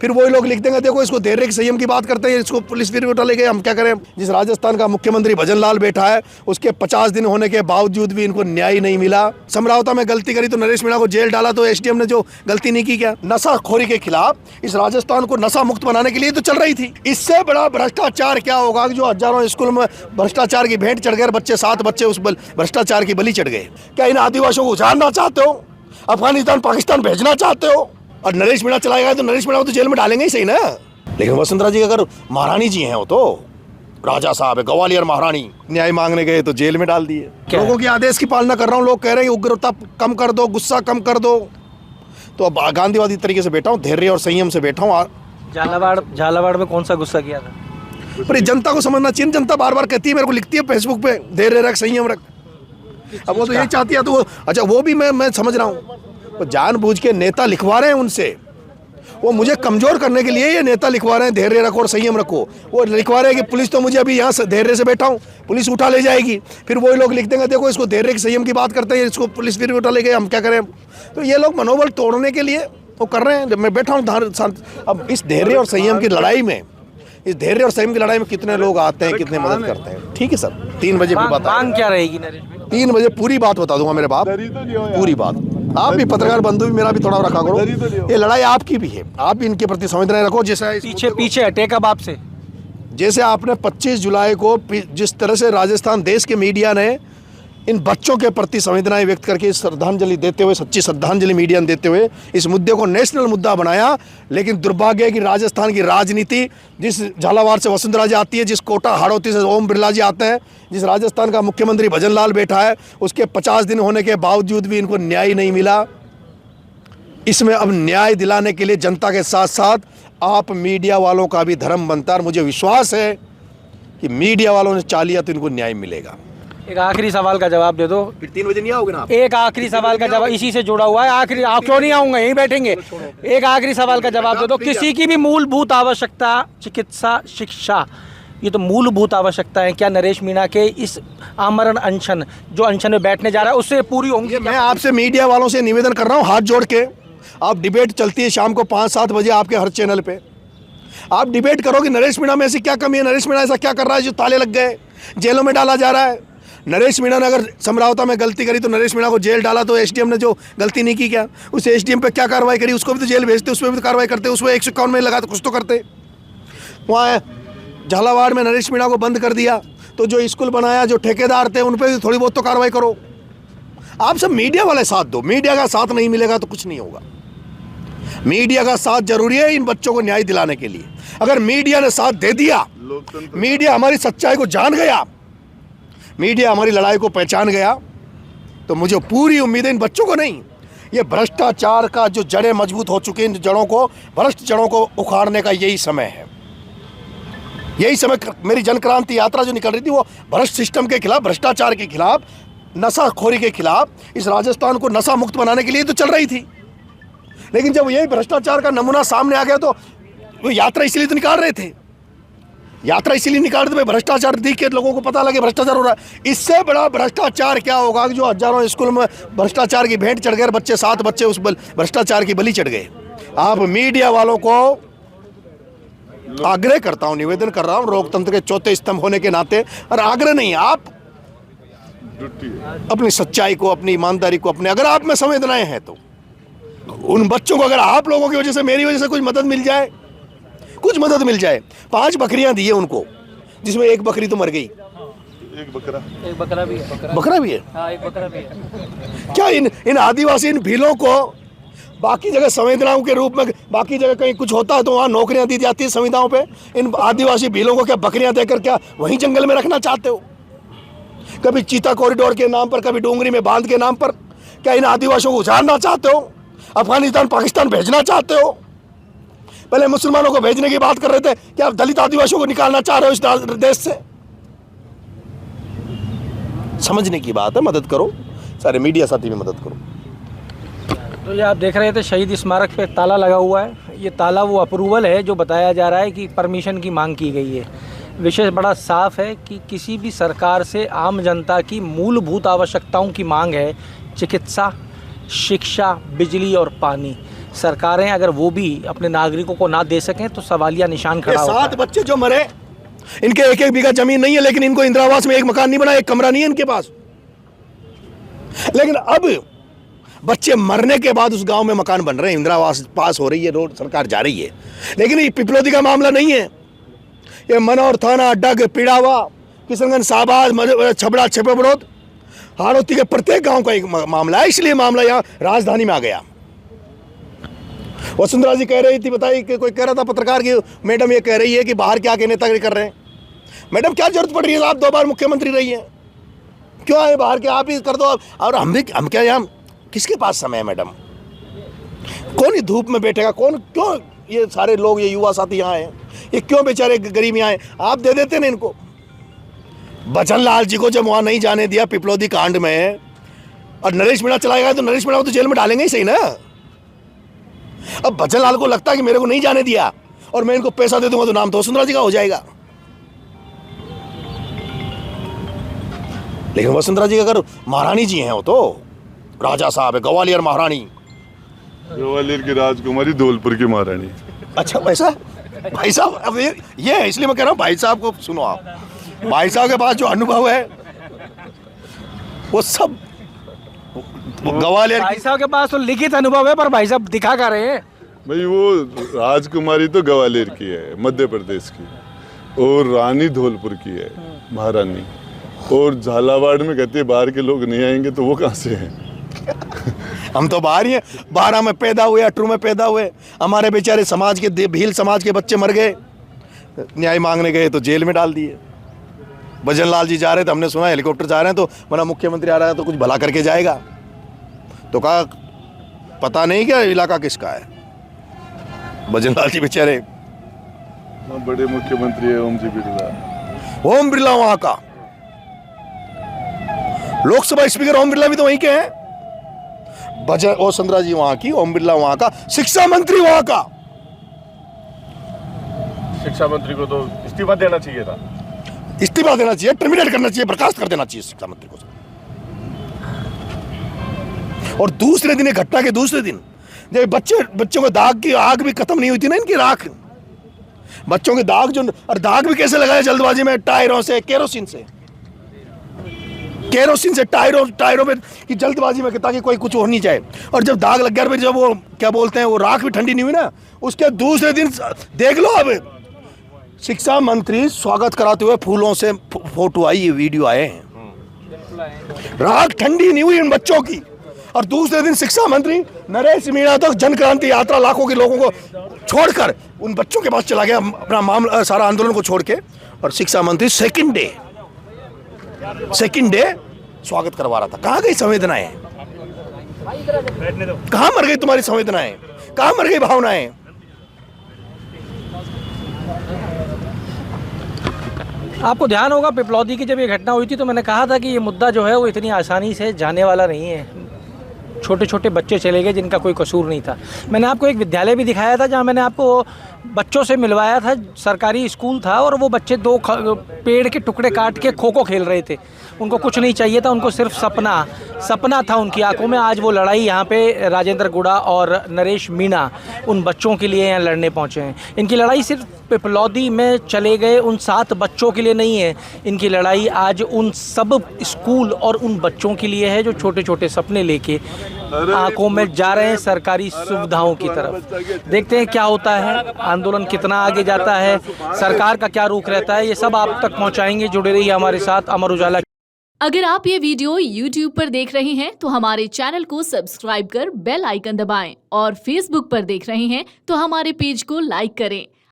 फिर वही लोग लिख देंगे देखो इसको धैर्य संयम की बात करते हैं, इसको पुलिस फिर उठा ले गए, हम क्या करें। जिस राजस्थान का मुख्यमंत्री भजन लाल बैठा है, उसके 50 दिन होने के बावजूद भी इनको न्याय नहीं मिला। समरावता में गलती करी तो नरेश मीणा को जेल डाला, तो एसडीएम ने जो गलती नहीं की क्या? नशाखोरी के खिलाफ इस राजस्थान को नशा मुक्त बनाने के लिए तो चल रही थी। इससे बड़ा भ्रष्टाचार क्या होगा जो हजारों स्कूल में भ्रष्टाचार की भेंट चढ़ गए, बच्चे 7 बच्चे उस भ्रष्टाचार की बलि चढ़ गए। क्या इन आदिवासियों को उजाड़ना चाहते हो? अफगानिस्तान पाकिस्तान भेजना चाहते हो? और नरेश मीणा चलाएगा तो नरेश मीणा को तो जेल में डालेंगे ही सही ना। लेकिन वसुंधरा जी अगर महारानी जी हैं, वो तो राजा साहब है, ग्वालियर महारानी, न्याय मांगने गए तो जेल में डाल दिए। लोगों के आदेश की पालना कर रहा हूँ, लोग कह रहे हैं उग्रता कम कर दो, गुस्सा कम कर दो, तो अब गांधीवादी तरीके से बैठा हूँ, धैर्य और संयम से बैठा हूँ। झालावाड़ में कौन सा गुस्सा किया था? पर जनता को समझना चाहिए, जनता बार बार कहती है, मेरे को लिखती है फेसबुक पे, धैर्य रख संयम रख। अब वो तो यही चाहती है, तो वो अच्छा वो भी मैं समझ रहा हूँ, तो जानबूझ के नेता लिखवा रहे हैं उनसे, वो मुझे कमजोर करने के लिए ये नेता लिखवा रहे हैं धैर्य रखो और संयम रखो। वो लिखवा रहे हैं कि पुलिस तो मुझे अभी यहाँ धैर्य से बैठा हूँ, पुलिस उठा ले जाएगी, फिर वही लोग लिख देंगे देखो इसको धैर्य संयम की बात करते हैं, इसको पुलिस फिर उठा ले गए, हम क्या करें। तो ये लोग मनोबल तोड़ने के लिए वो कर रहे हैं। मैं बैठा हूँ, अब इस धैर्य और संयम की लड़ाई में, इस धैर्य और संयम की लड़ाई में कितने लोग आते हैं, कितने मदद करते हैं। ठीक है सर, 3 बजे फिर बात। मांग क्या रहेगी? 3 बजे पूरी बात बता दूंगा मेरे बाप, पूरी बात। आप भी पत्रकार बंधु भी मेरा भी थोड़ा रखा करो, ये लड़ाई आपकी भी है, आप भी इनके प्रति संवेदनाएं रखो। जैसे पीछे हटे कब आपसे, जैसे आपने 25 जुलाई को जिस तरह से राजस्थान देश के मीडिया ने इन बच्चों के प्रति संवेदनाएं व्यक्त करके श्रद्धांजलि देते हुए, सच्ची श्रद्धांजलि मीडिया ने देते हुए इस मुद्दे को नेशनल मुद्दा बनाया, लेकिन दुर्भाग्य है कि राजस्थान की राजनीति, जिस झालावाड़ से वसुंधरा जी आती है, जिस कोटा हाड़ौती से ओम बिरला जी आते हैं, जिस राजस्थान का मुख्यमंत्री भजन लाल बैठा है, उसके 50 दिन होने के बावजूद भी इनको न्याय नहीं मिला। इसमें अब न्याय दिलाने के लिए जनता के साथ साथ आप मीडिया वालों का भी धर्म बनता है, और मुझे विश्वास है कि मीडिया वालों ने चाह लिया तो इनको न्याय मिलेगा। एक आखिरी सवाल का जवाब दे दो। फिर 3 बजे नहीं आओगे ना आप? एक आखिरी सवाल का जवाब इसी से जुड़ा हुआ है। आखिरी, आप क्यों नहीं आऊंगा, यहीं बैठेंगे। एक आखिरी सवाल का जवाब दे दो। किसी की भी मूलभूत आवश्यकता, चिकित्सा, शिक्षा, ये तो मूलभूत आवश्यकता है, क्या नरेश मीणा के इस आमरण अनशन, जो अनशन में बैठने जा रहा है, उससे पूरी होंगी? मैं आपसे मीडिया वालों से निवेदन कर रहा हूँ, हाथ जोड़ के, आप डिबेट चलती है शाम को 5-7 बजे आपके हर चैनल पे, आप डिबेट करो कि नरेश मीणा में ऐसी क्या कमी है, नरेश मीणा ऐसा क्या कर रहा है जो ताले लग गए, जेलों में डाला जा रहा है। नरेश मीणा ने अगर समरावता में गलती करी तो नरेश मीणा को जेल डाला, तो एसडीएम ने जो गलती नहीं की क्या? उस एसडीएम पे क्या कार्रवाई करी? उसको भी तो जेल भेजते, उस पर भी तो कार्रवाई करते, उसमें 151 में लगा तो कुछ तो करते। वहाँ झालावाड़ में नरेश मीणा को बंद कर दिया, तो जो स्कूल बनाया, जो ठेकेदार थे, उन पर भी थोड़ी बहुत तो कार्रवाई करो। आप सब मीडिया वाले साथ दो, मीडिया का साथ नहीं मिलेगा तो कुछ नहीं होगा। मीडिया का साथ जरूरी है इन बच्चों को न्याय दिलाने के लिए। अगर मीडिया ने साथ दे दिया, मीडिया हमारी सच्चाई को जान गया, मीडिया हमारी लड़ाई को पहचान गया, तो मुझे पूरी उम्मीद है इन बच्चों को नहीं, ये भ्रष्टाचार का जो जड़ें मजबूत हो चुकी हैं, इन जड़ों को, भ्रष्ट जड़ों को उखाड़ने का यही समय है। यही समय मेरी जन क्रांति यात्रा जो निकल रही थी, वो भ्रष्ट सिस्टम के खिलाफ, भ्रष्टाचार के खिलाफ, नशाखोरी के खिलाफ, इस राजस्थान को नशा मुक्त बनाने के लिए तो चल रही थी। लेकिन जब यही भ्रष्टाचार का नमूना सामने आ गया तो वो यात्रा इसलिए तो निकाल रहे थे, यात्रा इसीलिए निकाल रहे थे, भ्रष्टाचार देख के लोगों को पता लगे भ्रष्टाचार हो रहा है। इससे बड़ा भ्रष्टाचार क्या होगा जो हजारों स्कूल में भ्रष्टाचार की भेंट चढ़ गए, बच्चे 7 बच्चे उस भ्रष्टाचार की बलि चढ़ गए। आप मीडिया वालों को आग्रह करता हूं, निवेदन कर रहा हूं, लोकतंत्र के चौथे स्तंभ होने के नाते, और आग्रह नहीं, आप अपनी सच्चाई को, अपनी ईमानदारी को, अपने, अगर आप में संवेदनाएं हैं तो उन बच्चों को, अगर आप लोगों की वजह से, मेरी वजह से कुछ मदद मिल जाए, कुछ मदद मिल जाए। 5 बकरियां दी है उनको, जिसमें 1 बकरी तो मर गई, एक बकरा भी है। बकरा भी है, हाँ, एक बकरा भी है। क्या इन आदिवासी, इन भीलों को बाकी जगह संविधाओं के रूप में, बाकी जगह कहीं कुछ होता है तो वहाँ नौकरियां दी जाती है संविधाओं पे, इन आदिवासी भीलों को क्या बकरियां देकर क्या वहीं जंगल में रखना चाहते हो? कभी चीता कॉरिडोर के नाम पर, कभी डोंगरी में बांध के नाम पर, क्या इन आदिवासियों को उजाड़ना चाहते हो? अफगानिस्तान पाकिस्तान भेजना चाहते हो? पहले मुसलमानों को भेजने की बात कर रहे थे, क्या आप दलित आदिवासियों को निकालना चाह रहे हो इस देश से? समझने की बात है, मदद करो, सारे मीडिया साथी भी मदद करो। तो ये आप देख रहे थे शहीद स्मारक पे ताला लगा हुआ है। ये ताला वो अप्रूवल है जो बताया जा रहा है कि परमिशन की मांग की गई है। विषय बड़ा साफ है कि किसी भी सरकार से आम जनता की मूलभूत आवश्यकताओं की मांग है, चिकित्सा, शिक्षा, बिजली और पानी। सरकारें अगर वो भी अपने नागरिकों को ना दे सकें तो सवालिया निशान ये खड़ा होता 7 है। बच्चे जो मरे, इनके 1-1 बीघा जमीन नहीं है, लेकिन इनको इंदिरा आवास में एक मकान नहीं बना, एक कमरा नहीं है इनके पास। लेकिन अब बच्चे मरने के बाद उस गांव में मकान बन रहे हैं, इंदिरा आवास पास हो रही है, रोड सरकार जा रही है। लेकिन ये पिपलोदी का मामला नहीं है, ये मनौर थाना, डग, पिड़ावा, किशनगंज, शाहबाद, छबड़ा, छेपड़ोद, हाड़ौती के प्रत्येक गांव का एक मामला है। इसलिए मामला यहाँ राजधानी में आ गया। वसुंधरा जी कह रही थी, बताइए कि कोई कह रहा था पत्रकार की मैडम ये कह रही है कि बाहर क्या के नेतागिरी कर रहे हैं। मैडम क्या जरूरत पड़ रही है, आप 2 बार मुख्यमंत्री रही हैं, क्यों आए बाहर के, आप ही कर दो। और हम क्या, यहाँ किसके पास समय है मैडम? कौन ही धूप में बैठेगा, कौन, क्यों ये सारे लोग, ये युवा साथी यहाँ हैं, ये क्यों बेचारे गरीब यहाँ हैं? आप दे देते ना इनको। बचन लाल जी को जब वहाँ नहीं जाने दिया पिपलोदी कांड में, और नरेश मीणा चला गया, तो नरेश मीणा को तो जेल में डालेंगे ही सही ना। अब बचन लाल को लगता है कि मेरे को नहीं जाने दिया और मैं इनको पैसा दे दूंगा तो नाम तो वसुंधरा जी का हो जाएगा। लेकिन वसुंधरा जी अगर महारानी जी हैं, वो तो राजा साहब है, ग्वालियर महारानी, ग्वालियर की राजकुमारी, धौलपुर की महारानी। अच्छा वैसा भाई साहब, अब ये है, इसलिए मैं कह रहा हूँ भाई साहब को सुनो। आप भाई साहब के पास जो अनुभव है वो सब ग्वालियर भाई साहब के पास तो लिखित अनुभव है, पर भाई साहब दिखा कर रहे हैं। भाई वो राजकुमारी तो ग्वालियर की है, मध्य प्रदेश की, और रानी धौलपुर की है, महारानी। और झालावाड़ में कहते हैं बाहर के लोग नहीं आएंगे, तो वो कहाँ से हैं? हम तो बाहर ही हैं, 12 में पैदा हुए, 18 में पैदा हुए। हमारे बेचारे समाज के, भील समाज के बच्चे मर गए, न्याय मांगने गए तो जेल में डाल दिए। भजन लाल जी जा रहे थे, हमने सुना हेलीकॉप्टर जा रहे हैं, तो मना मुख्यमंत्री आ रहा है तो कुछ भला करके जाएगा, तो कहा पता नहीं क्या इलाका किसका है। भजन लाल जी बेचारे, बड़े मुख्यमंत्री है ओम जी बिरला। ओम बिरला वहां का लोकसभा स्पीकर, ओम बिरला भी तो वहीं के हैं। वसुंधरा जी वहां की, ओम बिरला वहां का, शिक्षा मंत्री वहां का। शिक्षा मंत्री को तो इस्तीफा देना चाहिए था। इस्तीफा देना चाहिए, टर्मिनेट करना चाहिए, बर्खास्त कर देना चाहिए शिक्षा मंत्री को। और दूसरे दिन, घटना के दूसरे दिन, जब बच्चों को दाग की आग भी खत्म नहीं हुई थी ना, इनकी राख, बच्चों के दाग जो, और दाग भी कैसे लगाए जल्दबाजी में, टायरों से, केरोसिन से टायरों में कि जल्दबाजी में, ताकि कोई कुछ हो नहीं जाए। और जब दाग लग गया, फिर जब वो क्या बोलते हैं, वो राख भी ठंडी नहीं हुई ना, उसके दूसरे दिन देख लो। अब शिक्षा मंत्री स्वागत कराते हुए फूलों से फोटो आई, ये वीडियो आए हैं, राख ठंडी नहीं हुई इन बच्चों की। और दूसरे दिन शिक्षा मंत्री नरेश मीणा तो जन क्रांति यात्रा, लाखों के लोगों को छोड़कर उन बच्चों के पास चला गया, अपना मामला, सारा आंदोलन को छोड़ के। और शिक्षा मंत्री सेकंड डे स्वागत करवा रहा था। कहाँ गई संवेदनाएं? कहाँ मर गई तुम्हारी संवेदनाएं? कहाँ मर गई भावनाएं? आपको ध्यान होगा पिपलौदी की जब ये घटना हुई थी तो मैंने कहा था कि ये मुद्दा जो है वो इतनी आसानी से जाने वाला नहीं है। छोटे छोटे बच्चे चले गए जिनका कोई कसूर नहीं था। मैंने आपको एक विद्यालय भी दिखाया था जहाँ मैंने आपको बच्चों से मिलवाया था, सरकारी स्कूल था, और वो बच्चे 2 पेड़ के टुकड़े काट के खो खो खेल रहे थे। उनको कुछ नहीं चाहिए था, उनको सिर्फ सपना था उनकी आंखों में। आज वो लड़ाई यहाँ पे राजेंद्र गुड़ा और नरेश मीणा उन बच्चों के लिए यहाँ लड़ने पहुँचे हैं। इनकी लड़ाई सिर्फ पिपलौदी में चले गए उन 7 बच्चों के लिए नहीं है, इनकी लड़ाई आज उन सब स्कूल और उन बच्चों के लिए है जो छोटे छोटे सपने लेके आंखों में जा रहे हैं सरकारी सुविधाओं की तरफ। देखते हैं क्या होता है, आंदोलन कितना आगे जाता है, सरकार का क्या रुख रहता है, ये सब आप तक पहुंचाएंगे। जुड़े रहिए हमारे साथ अमर उजाला। अगर आप ये वीडियो YouTube पर देख रहे हैं तो हमारे चैनल को सब्सक्राइब कर बेल आइकन दबाएं, और Facebook पर देख रहे हैं तो हमारे पेज को लाइक करें।